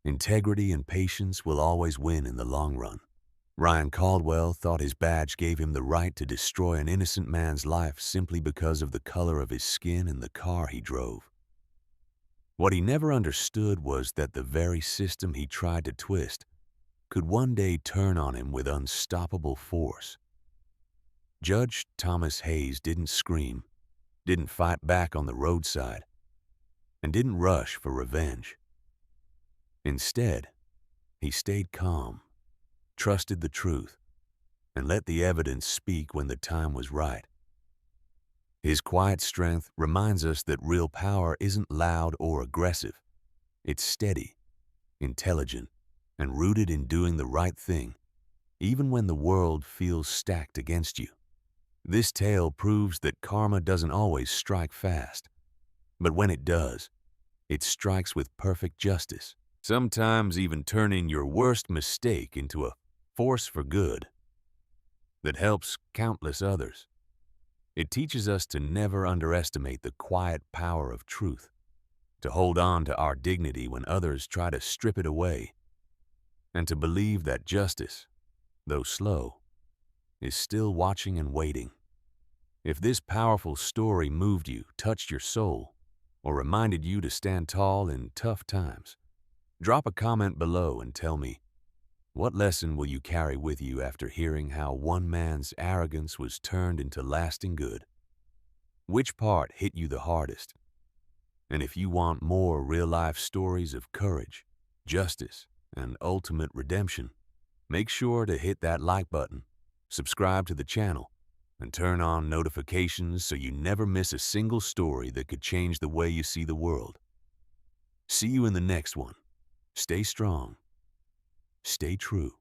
integrity and patience will always win in the long run. Ryan Caldwell thought his badge gave him the right to destroy an innocent man's life simply because of the color of his skin and the car he drove. What he never understood was that the very system he tried to twist could one day turn on him with unstoppable force. Judge Thomas Hayes didn't scream, didn't fight back on the roadside, and didn't rush for revenge. Instead, he stayed calm, trusted the truth, and let the evidence speak when the time was right. His quiet strength reminds us that real power isn't loud or aggressive. It's steady, intelligent, and rooted in doing the right thing, even when the world feels stacked against you. This tale proves that karma doesn't always strike fast, but when it does, it strikes with perfect justice, sometimes even turning your worst mistake into a force for good that helps countless others. It teaches us to never underestimate the quiet power of truth, to hold on to our dignity when others try to strip it away, and to believe that justice, though slow, is still watching and waiting. If this powerful story moved you, touched your soul, or reminded you to stand tall in tough times, drop a comment below and tell me, what lesson will you carry with you after hearing how one man's arrogance was turned into lasting good? Which part hit you the hardest? And if you want more real-life stories of courage, justice, and ultimate redemption, make sure to hit that like button, subscribe to the channel, and turn on notifications so you never miss a single story that could change the way you see the world. See you in the next one. Stay strong. Stay true.